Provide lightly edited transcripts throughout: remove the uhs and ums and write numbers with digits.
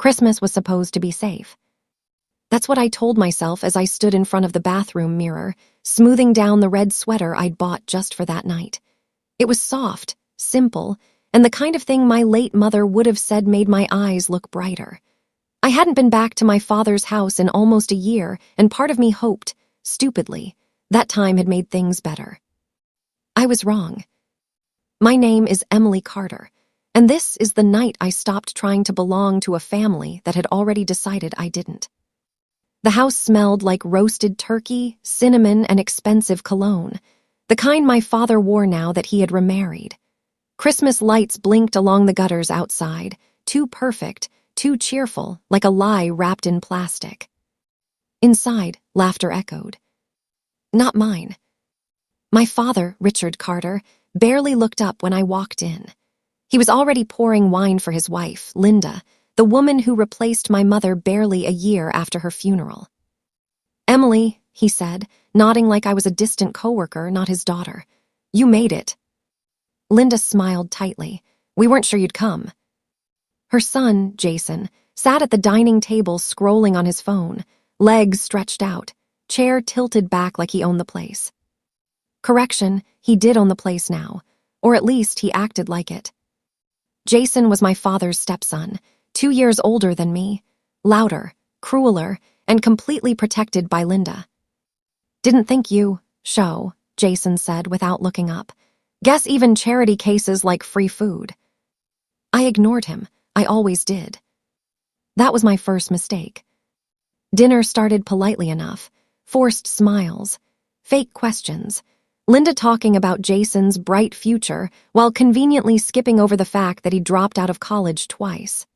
Christmas was supposed to be safe. That's what I told myself as I stood in front of the bathroom mirror, smoothing down the red sweater I'd bought just for that night. It was soft, simple, and the kind of thing my late mother would have said made my eyes look brighter. I hadn't been back to my father's house in almost a year, and part of me hoped, stupidly, that time had made things better. I was wrong. My name is Emily Carter, and this is the night I stopped trying to belong to a family that had already decided I didn't. The house smelled like roasted turkey, cinnamon, and expensive cologne, the kind my father wore now that he had remarried. Christmas lights blinked along the gutters outside, too perfect, too cheerful, like a lie wrapped in plastic. Inside, laughter echoed. Not mine. My father, Richard Carter, barely looked up when I walked in. He was already pouring wine for his wife, Linda, the woman who replaced my mother barely a year after her funeral. "Emily," he said, nodding like I was a distant coworker, not his daughter. "You made it." Linda smiled tightly. "We weren't sure you'd come." Her son, Jason, sat at the dining table scrolling on his phone, legs stretched out, chair tilted back like he owned the place. Correction, he did own the place now, or at least he acted like it. Jason was my father's stepson, 2 years older than me, louder, crueler, and completely protected by Linda. "Didn't think you, show," Jason said without looking up. "Guess even charity cases like free food." I ignored him. I always did. That was my first mistake. Dinner started politely enough, forced smiles, fake questions, Linda talking about Jason's bright future while conveniently skipping over the fact that he dropped out of college twice.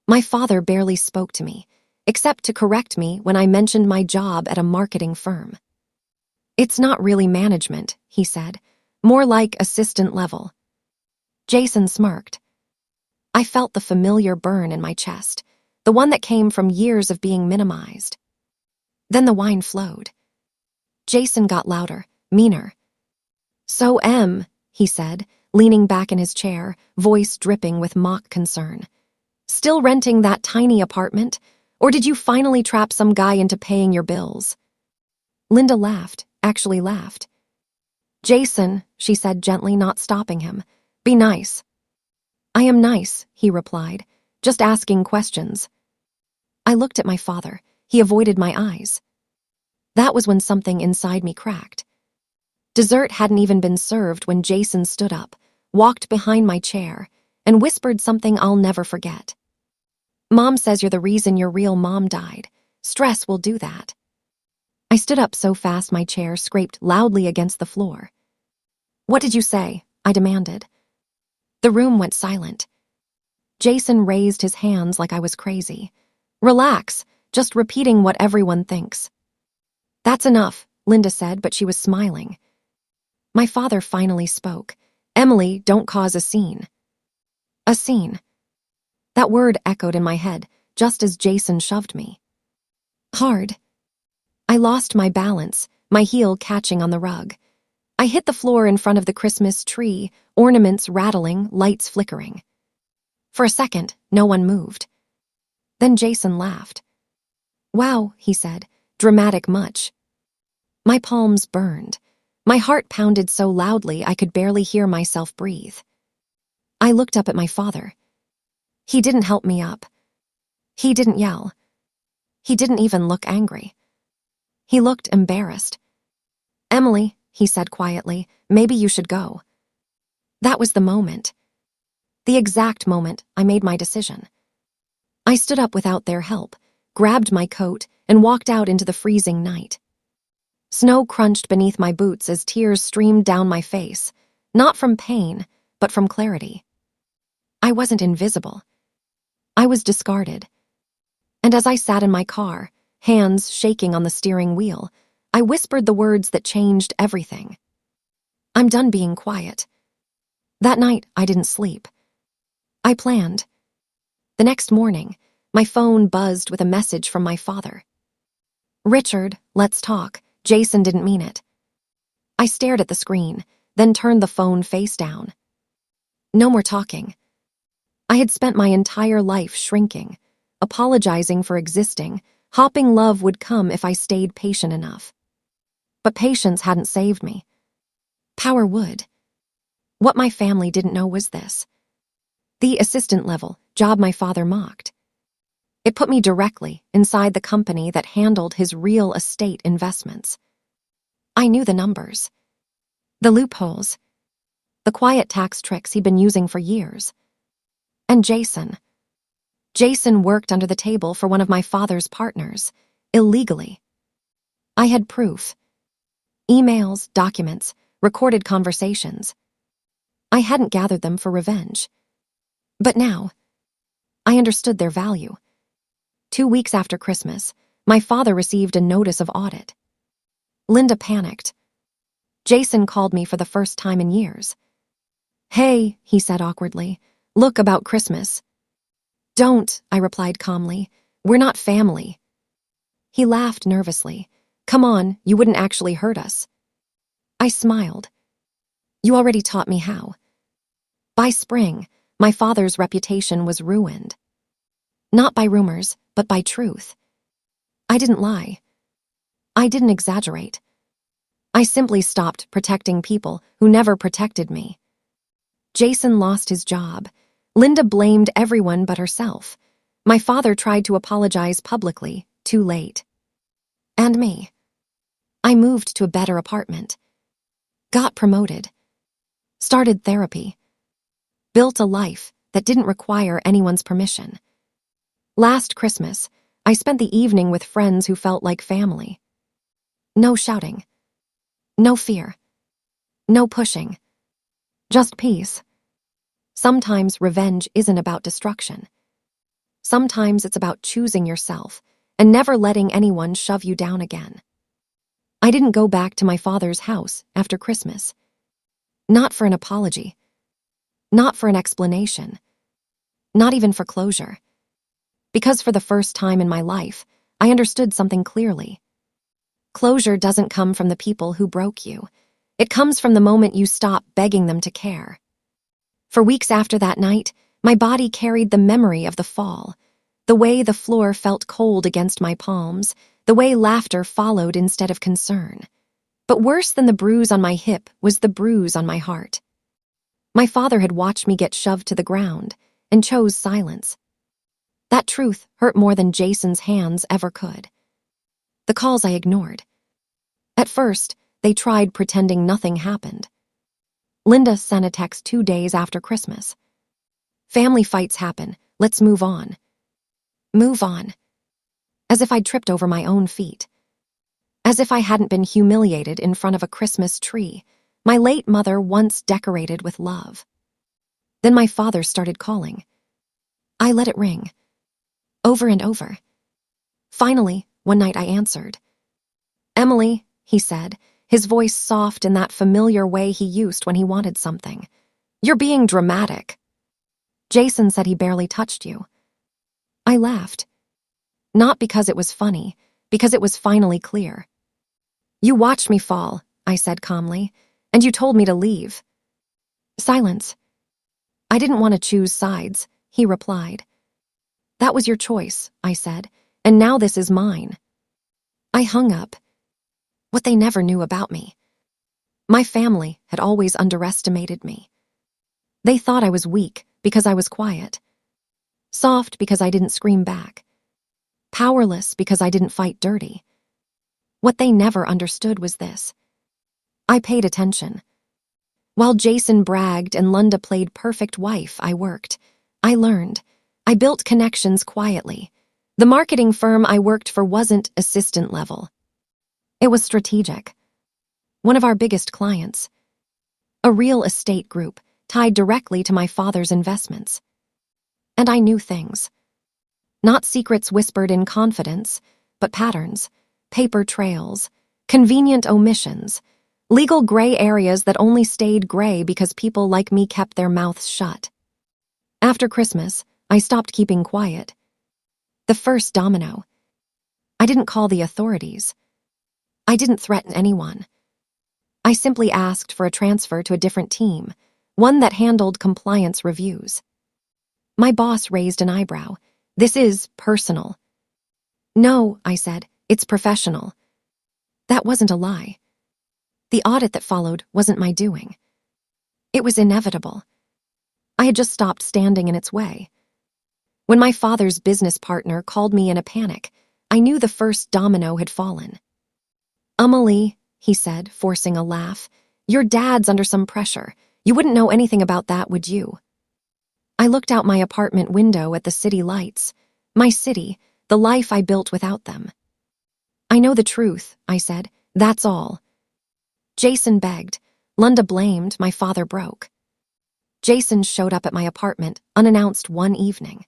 My father barely spoke to me, except to correct me when I mentioned my job at a marketing firm. "It's not really management," he said, "more like assistant level." Jason smirked. I felt the familiar burn in my chest, the one that came from years of being minimized. Then the wine flowed. Jason got louder, meaner. "So, Em," he said, leaning back in his chair, voice dripping with mock concern. "Still renting that tiny apartment? Or did you finally trap some guy into paying your bills?" Linda laughed, actually laughed. "Jason," she said gently, not stopping him, "be nice." "I am nice," he replied, "just asking questions." I looked at my father. He avoided my eyes. That was when something inside me cracked. Dessert hadn't even been served when Jason stood up, walked behind my chair, and whispered something I'll never forget. "Mom says you're the reason your real mom died. Stress will do that." I stood up so fast my chair scraped loudly against the floor. "What did you say?" I demanded. The room went silent. Jason raised his hands like I was crazy. "Relax, just repeating what everyone thinks." "That's enough," Linda said, but she was smiling. My father finally spoke. "Emily, don't cause a scene." A scene. That word echoed in my head, just as Jason shoved me. Hard. I lost my balance, my heel catching on the rug. I hit the floor in front of the Christmas tree, ornaments rattling, lights flickering. For a second, no one moved. Then Jason laughed. "Wow," he said, "dramatic much." My palms burned. My heart pounded so loudly I could barely hear myself breathe. I looked up at my father. He didn't help me up. He didn't yell. He didn't even look angry. He looked embarrassed. "Emily," he said quietly, "maybe you should go." That was the moment. The exact moment I made my decision. I stood up without their help, grabbed my coat, and walked out into the freezing night. Snow crunched beneath my boots as tears streamed down my face, not from pain, but from clarity. I wasn't invisible. I was discarded. And as I sat in my car, hands shaking on the steering wheel, I whispered the words that changed everything. "I'm done being quiet." That night, I didn't sleep. I planned. The next morning, my phone buzzed with a message from my father. "Richard, let's talk. Jason didn't mean it." I stared at the screen, then turned the phone face down. No more talking. I had spent my entire life shrinking, apologizing for existing, hoping love would come if I stayed patient enough. But patience hadn't saved me. Power would. What my family didn't know was this. The assistant level job my father mocked. It put me directly inside the company that handled his real estate investments. I knew the numbers, the loopholes, the quiet tax tricks he'd been using for years. And Jason worked under the table for one of my father's partners, illegally. I had proof. Emails, documents, recorded conversations. I hadn't gathered them for revenge. But now, I understood their value. 2 weeks after Christmas, my father received a notice of audit. Linda panicked. Jason called me for the first time in years. "Hey," he said awkwardly, "look about Christmas." "Don't," I replied calmly. "We're not family." He laughed nervously. "Come on, you wouldn't actually hurt us." I smiled. "You already taught me how." By spring, my father's reputation was ruined. Not by rumors, but by truth. I didn't lie. I didn't exaggerate. I simply stopped protecting people who never protected me. Jason lost his job. Linda blamed everyone but herself. My father tried to apologize publicly, too late. And me. I moved to a better apartment. Got promoted. Started therapy. Built a life that didn't require anyone's permission. Last Christmas, I spent the evening with friends who felt like family. No shouting. No fear. No pushing. Just peace. Sometimes revenge isn't about destruction. Sometimes it's about choosing yourself and never letting anyone shove you down again. I didn't go back to my father's house after Christmas. Not for an apology. Not for an explanation. Not even for closure. Because for the first time in my life, I understood something clearly. Closure doesn't come from the people who broke you. It comes from the moment you stop begging them to care. For weeks after that night, my body carried the memory of the fall, the way the floor felt cold against my palms, the way laughter followed instead of concern. But worse than the bruise on my hip was the bruise on my heart. My father had watched me get shoved to the ground and chose silence. That truth hurt more than Jason's hands ever could. The calls I ignored. At first, they tried pretending nothing happened. Linda sent a text 2 days after Christmas. "Family fights happen. Let's move on." Move on. As if I'd tripped over my own feet. As if I hadn't been humiliated in front of a Christmas tree my late mother once decorated with love. Then my father started calling. I let it ring. Over and over. Finally, one night I answered. "Emily," he said, his voice soft in that familiar way he used when he wanted something. "You're being dramatic." "Jason said he barely touched you." I laughed. Not because it was funny, because it was finally clear. "You watched me fall," I said calmly, "and you told me to leave." Silence. "I didn't want to choose sides," he replied. "That was your choice," I said, "and now this is mine." I hung up. What they never knew about me. My family had always underestimated me. They thought I was weak because I was quiet. Soft because I didn't scream back. Powerless because I didn't fight dirty. What they never understood was this. I paid attention. While Jason bragged and Linda played perfect wife, I worked. I learned. I built connections quietly. The marketing firm I worked for wasn't assistant level. It was strategic. One of our biggest clients. A real estate group tied directly to my father's investments. And I knew things. Not secrets whispered in confidence, but patterns, paper trails, convenient omissions, legal gray areas that only stayed gray because people like me kept their mouths shut. After Christmas, I stopped keeping quiet. The first domino. I didn't call the authorities. I didn't threaten anyone. I simply asked for a transfer to a different team, one that handled compliance reviews. My boss raised an eyebrow. This is personal. No, I said, it's professional. That wasn't a lie. The audit that followed wasn't my doing. It was inevitable. I had just stopped standing in its way. When my father's business partner called me in a panic, I knew the first domino had fallen. "Amelie," he said, forcing a laugh, "your dad's under some pressure. You wouldn't know anything about that, would you?" I looked out my apartment window at the city lights. My city, the life I built without them. "I know the truth," I said. "That's all." Jason begged. Lunda blamed. My father broke. Jason showed up at my apartment, unannounced one evening.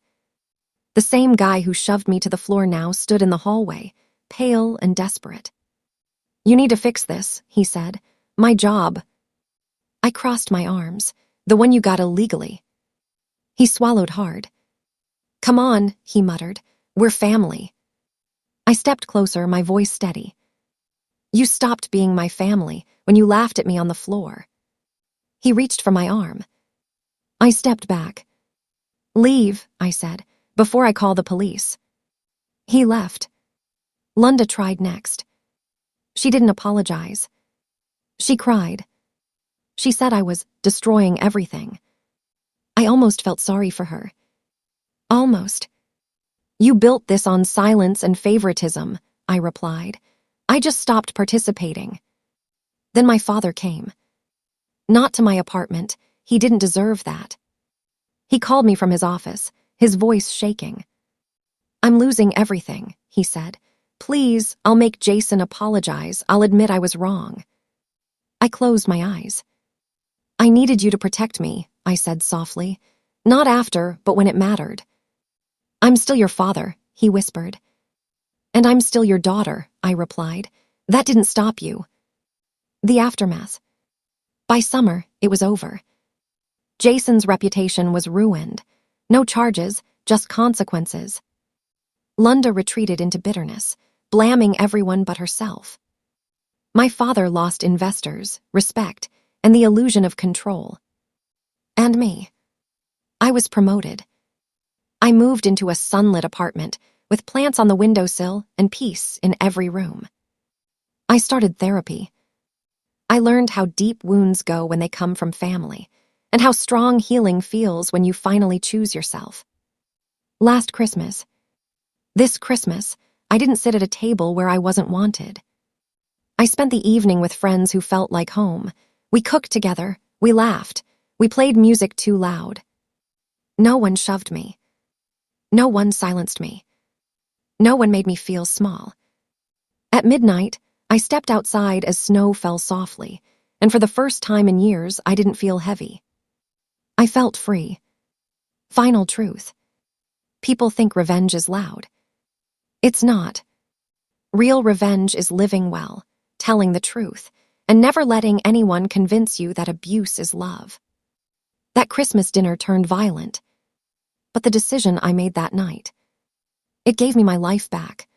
The same guy who shoved me to the floor now stood in the hallway, pale and desperate. "You need to fix this," he said. "My job." I crossed my arms. "The one you got illegally." He swallowed hard. "Come on," he muttered. "We're family." I stepped closer, my voice steady. "You stopped being my family when you laughed at me on the floor." He reached for my arm. I stepped back. "Leave," I said, "before I call the police." He left. Lunda tried next. She didn't apologize. She cried. She said I was destroying everything. I almost felt sorry for her. Almost. "You built this on silence and favoritism," I replied. "I just stopped participating." Then my father came. Not to my apartment. He didn't deserve that. He called me from his office, his voice shaking. "I'm losing everything," he said. "Please, I'll make Jason apologize. I'll admit I was wrong." I closed my eyes. "I needed you to protect me," I said softly. "Not after, but when it mattered." "I'm still your father," he whispered. "And I'm still your daughter," I replied. "That didn't stop you." The aftermath. By summer, it was over. Jason's reputation was ruined. No charges, just consequences. Lunda retreated into bitterness, blaming everyone but herself. My father lost investors, respect, and the illusion of control. And me. I was promoted. I moved into a sunlit apartment with plants on the windowsill and peace in every room. I started therapy. I learned how deep wounds go when they come from family, and how strong healing feels when you finally choose yourself. This Christmas, I didn't sit at a table where I wasn't wanted. I spent the evening with friends who felt like home. We cooked together, we laughed, we played music too loud. No one shoved me. No one silenced me. No one made me feel small. At midnight, I stepped outside as snow fell softly, and for the first time in years, I didn't feel heavy. I felt free. Final truth. People think revenge is loud. It's not. Real revenge is living well, telling the truth, and never letting anyone convince you that abuse is love. That Christmas dinner turned violent, but the decision I made that night, it gave me my life back.